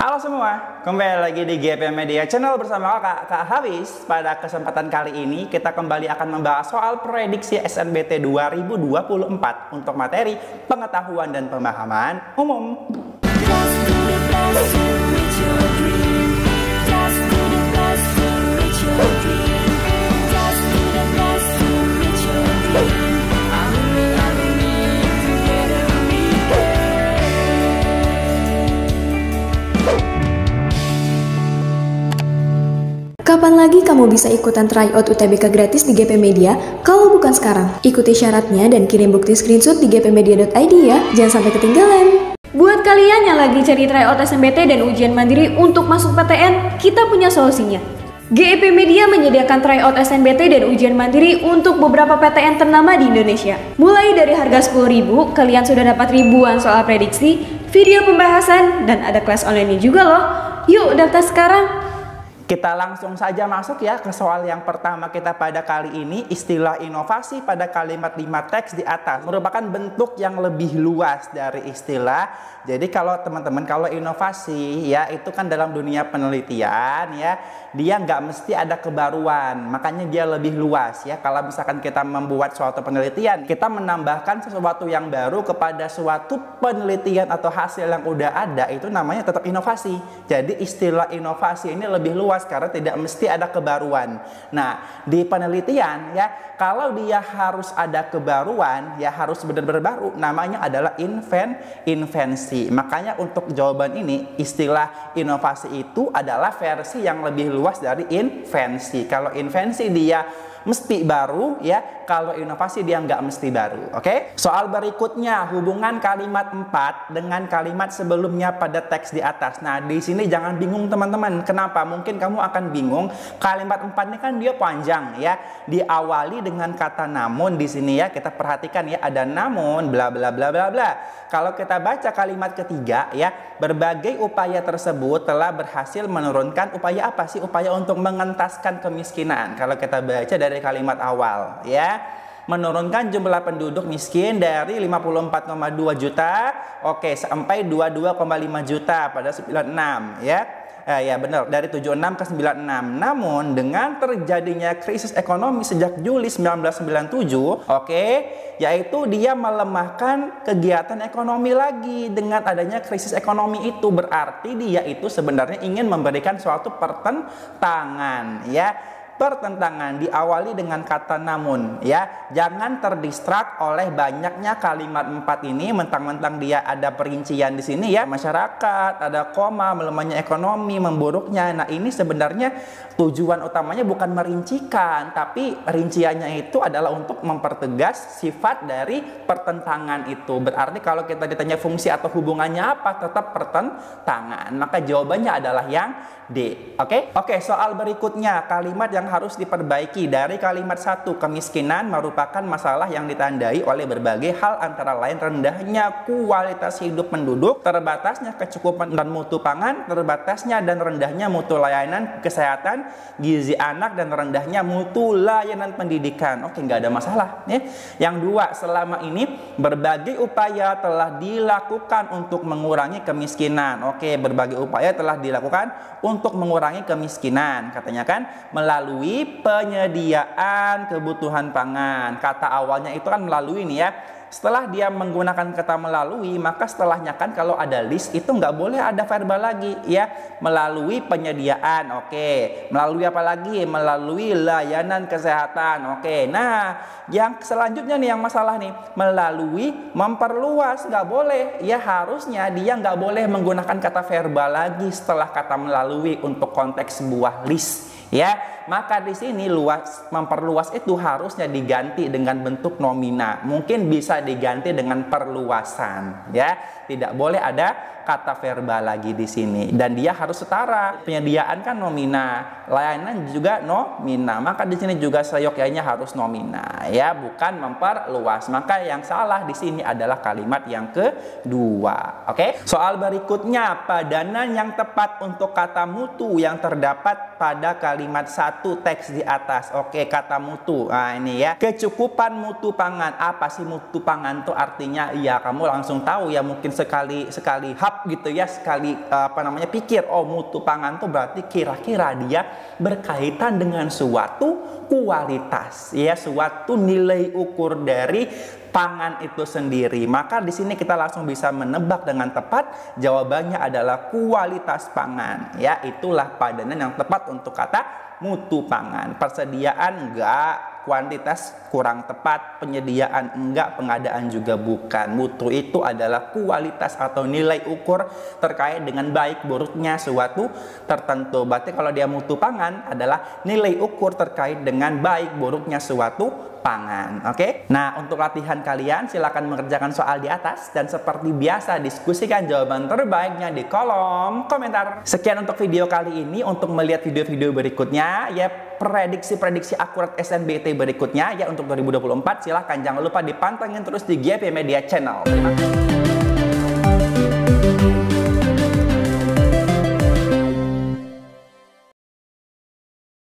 Halo semua, kembali lagi di GP Media Channel bersama Kak Hafiz. Pada kesempatan kali ini kita kembali akan membahas soal prediksi SNBT 2024 untuk materi pengetahuan dan pemahaman umum. Kapan lagi kamu bisa ikutan tryout UTBK gratis di GP Media? Kalau bukan sekarang, ikuti syaratnya dan kirim bukti screenshot di gpmedia.id ya, jangan sampai ketinggalan. Buat kalian yang lagi cari tryout SNBT dan ujian mandiri untuk masuk PTN, kita punya solusinya. GEP Media menyediakan tryout SNBT dan ujian mandiri untuk beberapa PTN ternama di Indonesia. Mulai dari harga 10.000, kalian sudah dapat ribuan soal prediksi, video pembahasan, dan ada kelas online juga loh. Yuk daftar sekarang! Kita langsung saja masuk ya ke soal yang pertama kita pada kali ini. Istilah inovasi pada kalimat 5 teks di atas merupakan bentuk yang lebih luas dari istilah. Jadi kalau teman-teman, kalau inovasi ya itu kan dalam dunia penelitian ya, dia nggak mesti ada kebaruan, makanya dia lebih luas ya. Kalau misalkan kita membuat suatu penelitian, kita menambahkan sesuatu yang baru kepada suatu penelitian atau hasil yang udah ada, itu namanya tetap inovasi. Jadi istilah inovasi ini lebih luas karena tidak mesti ada kebaruan. Nah, di penelitian ya, kalau dia harus ada kebaruan, ya harus benar-benar baru, namanya adalah invensi. Makanya untuk jawaban ini, istilah inovasi itu adalah versi yang lebih luas dari invensi. Kalau invensi dia mesti baru ya, kalau inovasi dia nggak mesti baru. Oke? Soal berikutnya, hubungan kalimat 4 dengan kalimat sebelumnya pada teks di atas. Nah, di sini jangan bingung teman-teman. Kenapa? Mungkin kamu akan bingung. Kalimat 4 ini kan dia panjang ya. Diawali dengan kata namun di sini ya. Kita perhatikan ya, ada namun bla bla bla bla bla. Kalau kita baca kalimat ketiga ya, berbagai upaya tersebut telah berhasil menurunkan upaya apa sih? Upaya untuk mengentaskan kemiskinan. Kalau kita baca dari kalimat awal ya, menurunkan jumlah penduduk miskin dari 54,2 juta sampai 22,5 juta pada 96 ya. Ya benar, dari 76 ke 96. Namun dengan terjadinya krisis ekonomi sejak Juli 1997, yaitu dia melemahkan kegiatan ekonomi lagi. Dengan adanya krisis ekonomi itu berarti dia itu sebenarnya ingin memberikan suatu pertentangan ya. Pertentangan diawali dengan kata namun ya. Jangan terdistrak oleh banyaknya kalimat 4 ini, mentang-mentang dia ada perincian di sini ya, masyarakat, ada koma, melemahnya ekonomi, memburuknya. Nah, ini sebenarnya tujuan utamanya bukan merincikan, tapi rinciannya itu adalah untuk mempertegas sifat dari pertentangan itu. Berarti kalau kita ditanya fungsi atau hubungannya apa, tetap pertentangan. Maka jawabannya adalah yang D. Oke, soal berikutnya, kalimat yang harus diperbaiki. Dari kalimat 1, kemiskinan merupakan masalah yang ditandai oleh berbagai hal, antara lain rendahnya kualitas hidup penduduk, terbatasnya kecukupan dan mutu pangan, terbatasnya dan rendahnya mutu layanan kesehatan, gizi anak, dan rendahnya mutu layanan pendidikan. Nggak ada masalah ya. Yang 2, selama ini berbagai upaya telah dilakukan untuk mengurangi kemiskinan. Berbagai upaya telah dilakukan untuk mengurangi kemiskinan, katanya kan melalui penyediaan kebutuhan pangan. Kata awalnya itu kan melalui nih ya. Setelah dia menggunakan kata melalui, maka setelahnya kan kalau ada list itu nggak boleh ada verbal lagi ya. Melalui penyediaan, melalui apa lagi? Melalui layanan kesehatan, Nah, yang selanjutnya nih yang masalah nih, melalui memperluas, nggak boleh ya. Harusnya dia nggak boleh menggunakan kata verbal lagi setelah kata melalui untuk konteks sebuah list ya. Maka di sini memperluas itu harusnya diganti dengan bentuk nomina. Mungkin bisa diganti dengan perluasan ya. Tidak boleh ada kata verbal lagi di sini, dan dia harus setara. Penyediaan kan nomina, layanan juga nomina, maka di sini juga seyogyanya harus nomina ya, bukan memperluas. Maka yang salah di sini adalah kalimat yang kedua. Soal berikutnya, padanan yang tepat untuk kata mutu yang terdapat pada kalimat 1 satu teks di atas. Oke, kata mutu. Nah, ini ya. Kecukupan mutu pangan. Apa sih mutu pangan tuh artinya? Ya, kamu langsung tahu ya, mungkin sekali hap gitu ya, sekali pikir, oh mutu pangan tuh berarti kira-kira dia berkaitan dengan suatu kualitas ya, suatu nilai ukur dari pangan itu sendiri. Maka di sini kita langsung bisa menebak dengan tepat, jawabannya adalah kualitas pangan ya. Itulah padanan yang tepat untuk kata mutu pangan. Persediaan enggak, kuantitas kurang tepat, penyediaan enggak, pengadaan juga bukan. Mutu itu adalah kualitas atau nilai ukur terkait dengan baik buruknya suatu tertentu. Berarti kalau dia mutu pangan adalah nilai ukur terkait dengan baik buruknya suatu pangan. Oke? Nah, untuk latihan kalian silakan mengerjakan soal di atas dan seperti biasa diskusikan jawaban terbaiknya di kolom komentar. Sekian untuk video kali ini. Untuk melihat video-video berikutnya ya, prediksi-prediksi akurat SNBT berikutnya ya untuk 2024, silahkan jangan lupa dipantengin terus di GP Media Channel. Terima kasih.